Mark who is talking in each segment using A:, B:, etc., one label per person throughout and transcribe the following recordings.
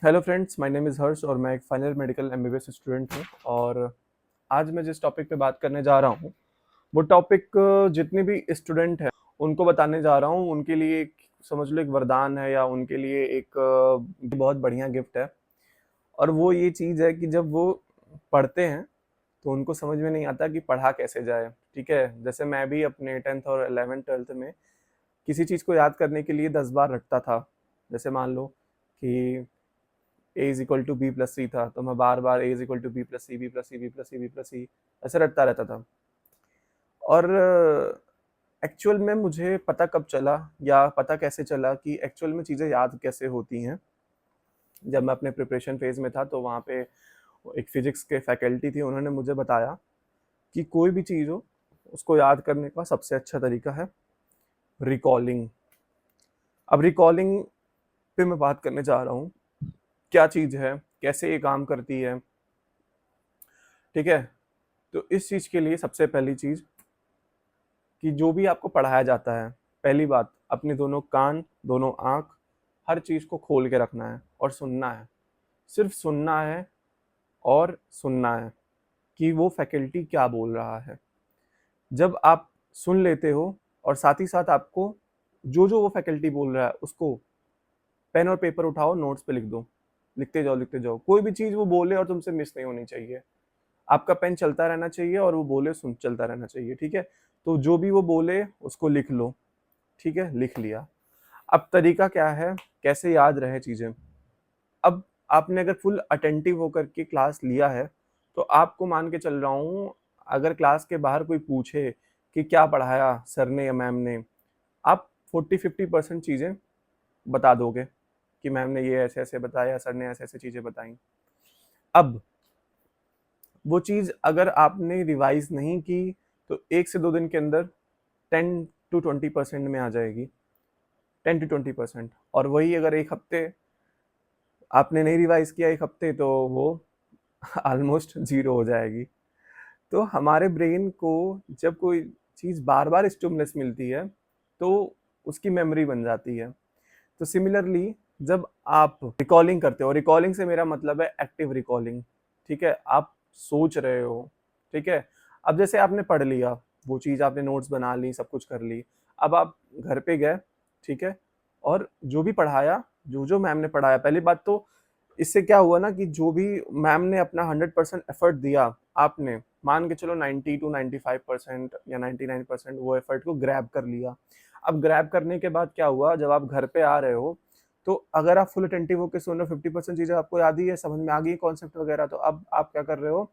A: Hello friends, my name is Harsh और मैं एक फाइनल मेडिकल एमबीबीएस स्टूडेंट हूँ। और आज मैं जिस टॉपिक पे बात करने जा रहा हूँ वो टॉपिक जितने भी स्टूडेंट हैं उनको बताने जा रहा हूँ। उनके लिए एक समझ लो एक वरदान है या उनके लिए एक बहुत बढ़िया गिफ्ट है। और वो ये चीज़ है कि जब वो पढ़ते हैं तो उनको समझ में नहीं आता कि पढ़ा कैसे जाए। ठीक है, जैसे मैं भी अपने 10th और 11th 12th में किसी चीज़ को याद करने के लिए 10 बार रटता था। जैसे मान लो कि A is equal to B plus C था, तो मैं बार बार A is equal to B plus C, B plus C, B plus C, B plus C ऐसे रटता रहता था। और एक्चुअल में मुझे पता कब चला या पता कैसे चला कि एक्चुअल में चीज़ें याद कैसे होती हैं। जब मैं अपने प्रिपरेशन फेज में था तो वहाँ पे एक फिजिक्स के फैकल्टी थी, उन्होंने मुझे बताया कि कोई भी चीज़ हो उसको याद करने का सबसे अच्छा तरीका है रिकॉलिंग। अब रिकॉलिंग पे मैं बात करने जा रहा हूँ, क्या चीज़ है, कैसे ये काम करती है। ठीक है, तो इस चीज़ के लिए सबसे पहली चीज़ कि जो भी आपको पढ़ाया जाता है, पहली बात अपने दोनों कान, दोनों आँख, हर चीज़ को खोल के रखना है और सुनना है। सिर्फ सुनना है और सुनना है कि वो फैकल्टी क्या बोल रहा है। जब आप सुन लेते हो और साथ ही साथ आपको जो वो फैकल्टी बोल रहा है उसको पेन और पेपर उठाओ, नोट्स पे लिख दो। लिखते जाओ, लिखते जाओ। कोई भी चीज़ वो बोले और तुमसे मिस नहीं होनी चाहिए। आपका पेन चलता रहना चाहिए और वो बोले सुन चलता रहना चाहिए। ठीक है, तो जो भी वो बोले उसको लिख लो। ठीक है, लिख लिया। अब तरीका क्या है, कैसे याद रहे चीजें। अब आपने अगर फुल अटेंटिव होकर के क्लास लिया है तो आपको मान के चल रहा हूँ, अगर क्लास के बाहर कोई पूछे कि क्या पढ़ाया सर ने या मैम ने, आप 40-50% चीजें बता दोगे कि मैम ने ये ऐसे ऐसे बताया, सर ने ऐसे ऐसे चीजें बताई। अब वो चीज अगर आपने रिवाइज नहीं की तो 1 से 2 दिन के अंदर 10 to 20% में आ जाएगी। 10 to 20%। और वही अगर एक हफ्ते आपने नहीं रिवाइज किया, एक हफ्ते, तो वो ऑलमोस्ट जीरो हो जाएगी। तो हमारे ब्रेन को जब कोई चीज़ बार बार स्टिमुलस मिलती है तो उसकी मेमोरी बन जाती है। तो सिमिलरली जब आप रिकॉलिंग करते हो, रिकॉलिंग से मेरा मतलब है एक्टिव रिकॉलिंग। ठीक है, आप सोच रहे हो। ठीक है, अब जैसे आपने पढ़ लिया, वो चीज़ आपने नोट्स बना ली, सब कुछ कर ली। अब आप घर पे गए, ठीक है, और जो भी पढ़ाया, जो मैम ने पढ़ाया, पहली बात तो इससे क्या हुआ ना कि जो भी मैम ने अपना 100% एफर्ट दिया, आपने मान के चलो 90 to 95% या 99% वो एफर्ट को ग्रैब कर लिया। अब ग्रैब करने के बाद क्या हुआ, जब आप घर पे आ रहे हो तो अगर आप फुल अटेंटिव होकर सुन रहे हो, 50% चीजें आपको याद ही है, समझ में आ गई कॉन्सेप्ट वगैरह, तो अब आप क्या कर रहे हो,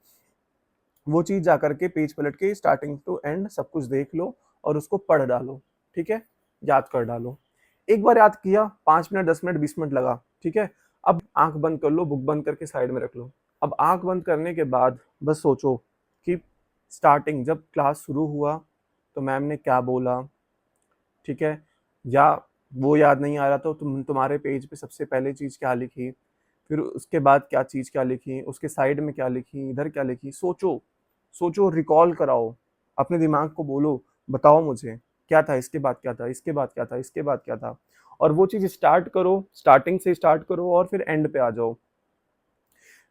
A: वो चीज जाकर के पेज पलट के स्टार्टिंग टू एंड सब कुछ देख लो और उसको पढ़ डालो। ठीक है, याद कर डालो। एक बार याद किया, 5 मिनट, 10 मिनट, 20 मिनट लगा, ठीक है, अब आंख बंद कर लो, बुक बंद करके साइड में रख लो। अब आंख बंद करने के बाद बस सोचो कि स्टार्टिंग जब क्लास शुरू हुआ तो मैम ने क्या बोला। ठीक है, या वो याद नहीं आ रहा तो तुम्हारे पेज पे सबसे पहले चीज क्या लिखी, फिर उसके बाद क्या चीज क्या लिखी, उसके साइड में क्या लिखी, इधर क्या लिखी। सोचो, सोचो, रिकॉल कराओ, अपने दिमाग को बोलो, बताओ मुझे क्या था, इसके बाद क्या था, इसके बाद क्या था, इसके बाद क्या था। और वो चीज स्टार्ट करो, स्टार्टिंग से स्टार्ट करो और फिर एंड पे आ जाओ।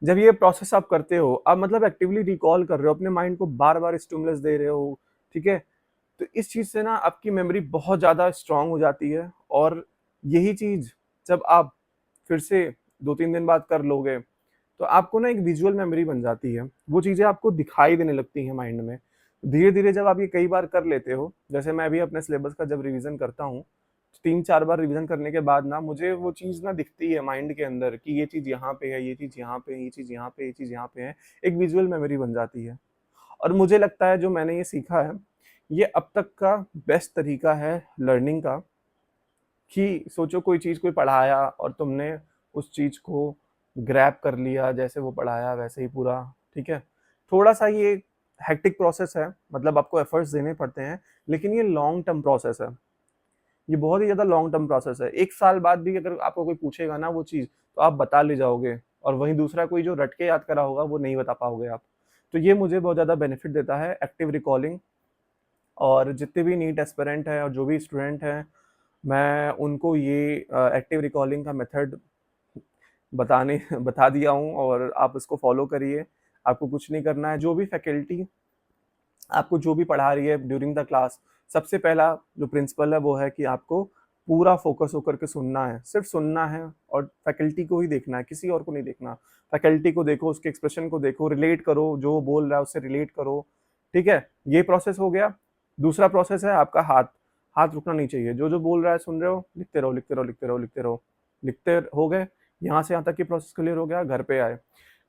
A: जब ये प्रोसेस आप करते हो, आप मतलब एक्टिवली रिकॉल कर रहे हो, अपने माइंड को बार बार स्टिमुलस दे रहे हो। ठीक है, तो इस चीज से ना आपकी मेमोरी बहुत ज्यादा स्ट्रांग हो जाती है। और यही चीज जब आप फिर से 2-3 दिन बाद कर लोगे तो आपको ना एक विजुअल मेमोरी बन जाती है, वो चीजें आपको दिखाई देने लगती हैं माइंड में। धीरे धीरे जब आप ये कई बार कर लेते हो, जैसे मैं भी अपने सिलेबस का जब रिवीजन करता हूँ, 3-4 बार रिवीजन करने के बाद ना मुझे वो चीज ना दिखती है माइंड के अंदर कि ये चीज यहाँ पे है, ये चीज यहाँ पे है, ये चीज यहाँ पे, ये चीज यहाँ पे है। एक विजुअल मेमोरी बन जाती है। और मुझे लगता है जो मैंने ये सीखा है, ये अब तक का बेस्ट तरीका है लर्निंग का। कि सोचो कोई चीज़ कोई पढ़ाया और तुमने उस चीज़ को ग्रैब कर लिया, जैसे वो पढ़ाया वैसे ही पूरा। ठीक है, थोड़ा-सा ये हेक्टिक प्रोसेस है, मतलब आपको एफर्ट्स देने पड़ते हैं, लेकिन ये लॉन्ग टर्म प्रोसेस है। ये बहुत ही ज़्यादा लॉन्ग टर्म प्रोसेस है। 1 साल बाद भी अगर आपको कोई पूछेगा ना वो चीज़, तो आप बता ले जाओगे, और वहीं दूसरा कोई जो रट के याद करा होगा, वो नहीं बता पाओगे आप। तो ये मुझे बहुत ज़्यादा बेनिफिट देता है एक्टिव रिकॉलिंग। और जितने भी नीट एस्पिरेंट हैं और जो भी स्टूडेंट हैं, मैं उनको ये एक्टिव रिकॉलिंग का मेथड बताने बता दिया हूँ और आप इसको फॉलो करिए। आपको कुछ नहीं करना है, जो भी फैकल्टी आपको जो भी पढ़ा रही है ड्यूरिंग द क्लास, सबसे पहला जो प्रिंसिपल है वो है कि आपको पूरा फोकस होकर के सुनना है, सिर्फ सुनना है और फैकल्टी को ही देखना है, किसी और को नहीं देखना। फैकल्टी को देखो, उसके एक्सप्रेशन को देखो, रिलेट करो, जो वो बोल रहा है उससे रिलेट करो, ठीक है। ये प्रोसेस हो गया। दूसरा प्रोसेस है आपका हाथ। हाथ रुकना नहीं चाहिए, जो जो बोल रहा है सुन रहे हो, लिखते रहो लिखते रहो लिखते रहो लिखते रहो। लिखते हो गए, यहाँ से यहाँ तक की प्रोसेस क्लियर हो गया। घर पे आए,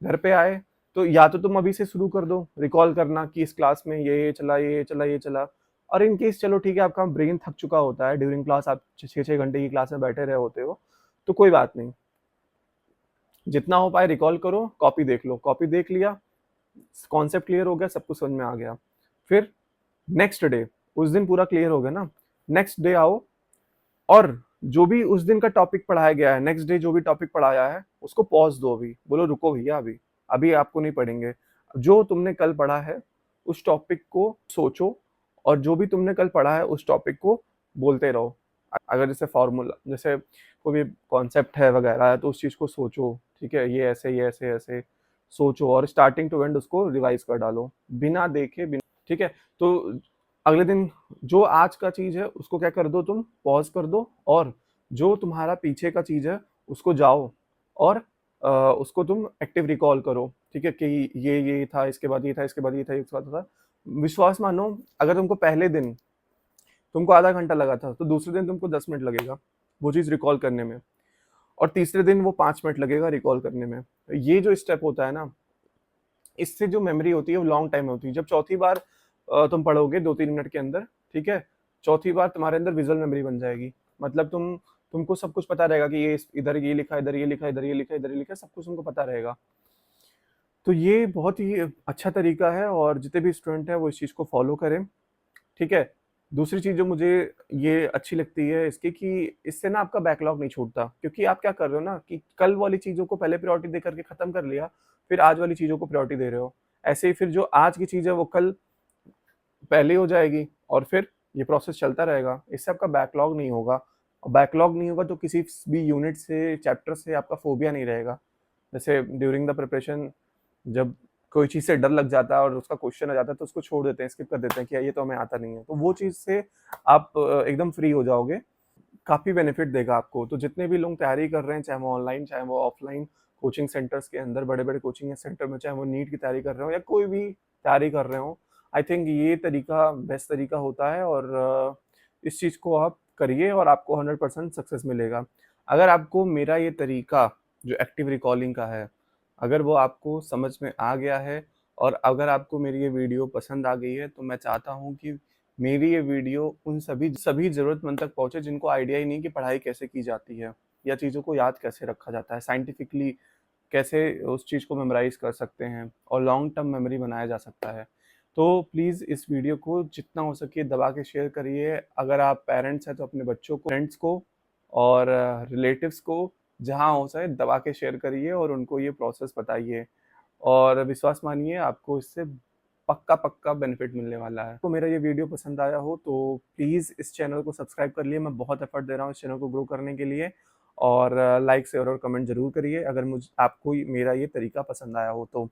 A: घर पे आए तो या तो तुम अभी से शुरू कर दो रिकॉल करना कि इस क्लास में ये चला ये चला ये चला। और इन केस चलो ठीक है, आपका ब्रेन थक चुका होता है ड्यूरिंग क्लास, आप 6-6 घंटे की क्लास में बैठे रहे होते हो, तो कोई बात नहीं, जितना हो पाए रिकॉल करो, कॉपी देख लो। कॉपी देख लिया, कॉन्सेप्ट क्लियर हो गया, सब कुछ समझ में आ गया। फिर नेक्स्ट डे, उस दिन पूरा क्लियर हो गया ना, नेक्स्ट डे आओ और जो भी उस दिन का टॉपिक पढ़ाया गया है, नेक्स्ट डे जो भी टॉपिक पढ़ाया है उसको पॉज दो। अभी बोलो रुको भैया, अभी अभी आपको नहीं पढ़ेंगे। जो तुमने कल पढ़ा है उस टॉपिक को सोचो, और जो भी तुमने कल पढ़ा है उस टॉपिक को बोलते रहो। अगर जैसे फॉर्मूला, जैसे कोई भी कॉन्सेप्ट है वगैरह है तो उस चीज़ को सोचो, ठीक है, ये ऐसे ये ऐसे ऐसे सोचो और स्टार्टिंग टू एंड उसको रिवाइज कर डालो बिना देखे, बिना, ठीक है। तो अगले दिन जो आज का चीज़ है उसको क्या कर दो, तुम पॉज कर दो, और जो तुम्हारा पीछे का चीज़ है उसको जाओ और उसको तुम एक्टिव रिकॉल करो, ठीक है, कि ये था, इसके बाद ये था, इसके बाद ये था, इसके बाद था। विश्वास मानो, अगर तुमको पहले दिन तुमको आधा घंटा लगा था तो दूसरे दिन तुमको 10 मिनट लगेगा वो चीज़ रिकॉल करने में, और तीसरे दिन वो 5 मिनट लगेगा रिकॉल करने में। ये जो स्टेप होता है ना, इससे जो मेमोरी होती है वो लॉन्ग टाइम होती है। जब चौथी बार तुम पढ़ोगे 2-3 मिनट के अंदर, ठीक है, चौथी बार तुम्हारे अंदर विजुअल मेमोरी बन जाएगी। मतलब तुमको सब कुछ पता रहेगा कि ये इधर ये लिखा, इधर ये लिखा, इधर ये लिखा, इधर ये लिखा, सब कुछ तुमको पता रहेगा। तो ये बहुत ही अच्छा तरीका है और जितने भी स्टूडेंट हैं वो इस चीज़ को फॉलो करें, ठीक है। दूसरी चीज़ जो मुझे ये अच्छी लगती है इसकी, कि इससे ना आपका बैकलॉग नहीं छूटता, क्योंकि आप क्या कर रहे हो ना कि कल वाली चीज़ों को पहले प्रायोरिटी दे करके खत्म कर लिया, फिर आज वाली चीज़ों को प्रायोरिटी दे रहे हो। ऐसे ही फिर जो आज की चीज़ है वो कल पहले हो जाएगी और फिर ये प्रोसेस चलता रहेगा। इससे आपका बैकलॉग नहीं होगा, और बैकलॉग नहीं होगा तो किसी भी यूनिट से, चैप्टर से आपका फोबिया नहीं रहेगा। जैसे ड्यूरिंग द प्रिपरेशन जब कोई चीज़ से डर लग जाता है और उसका क्वेश्चन आ जाता है तो उसको छोड़ देते हैं, स्किप कर देते हैं कि ये तो हमें आता नहीं है। तो वो चीज़ से आप एकदम फ्री हो जाओगे, काफ़ी बेनिफिट देगा आपको। तो जितने भी लोग तैयारी कर रहे हैं, चाहे वो ऑनलाइन चाहे वो ऑफलाइन, कोचिंग सेंटर्स के अंदर, बड़े-बड़े कोचिंग सेंटर में, चाहे वो नीट की तैयारी कर रहे हो या कोई भी तैयारी कर रहे हो, आई थिंक ये तरीका बेस्ट तरीका होता है। और इस चीज़ को आप करिए और आपको 100% सक्सेस मिलेगा। अगर आपको मेरा ये तरीका जो एक्टिव रिकॉलिंग का है, अगर वो आपको समझ में आ गया है और अगर आपको मेरी ये वीडियो पसंद आ गई है, तो मैं चाहता हूँ कि मेरी ये वीडियो उन सभी ज़रूरतमंद तक पहुँचे जिनको आइडिया ही नहीं कि पढ़ाई कैसे की जाती है या चीज़ों को याद कैसे रखा जाता है, साइंटिफिकली कैसे उस चीज़ को मेमोराइज़ कर सकते हैं और लॉन्ग टर्म मेमोरी बनाया जा सकता है। तो प्लीज़ इस वीडियो को जितना हो सके दबा के शेयर करिए। अगर आप पेरेंट्स हैं तो अपने बच्चों को, फ्रेंड्स को और रिलेटिव्स को जहाँ हो सके दबा के शेयर करिए और उनको ये प्रोसेस बताइए। और विश्वास मानिए आपको इससे पक्का बेनिफिट मिलने वाला है। तो मेरा ये वीडियो पसंद आया हो तो प्लीज़ इस चैनल को सब्सक्राइब कर लिए। मैं बहुत एफर्ट दे रहा हूँ इस चैनल को ग्रो करने के लिए। और लाइक शेयर और कमेंट ज़रूर करिए अगर आपको मेरा ये तरीका पसंद आया हो तो।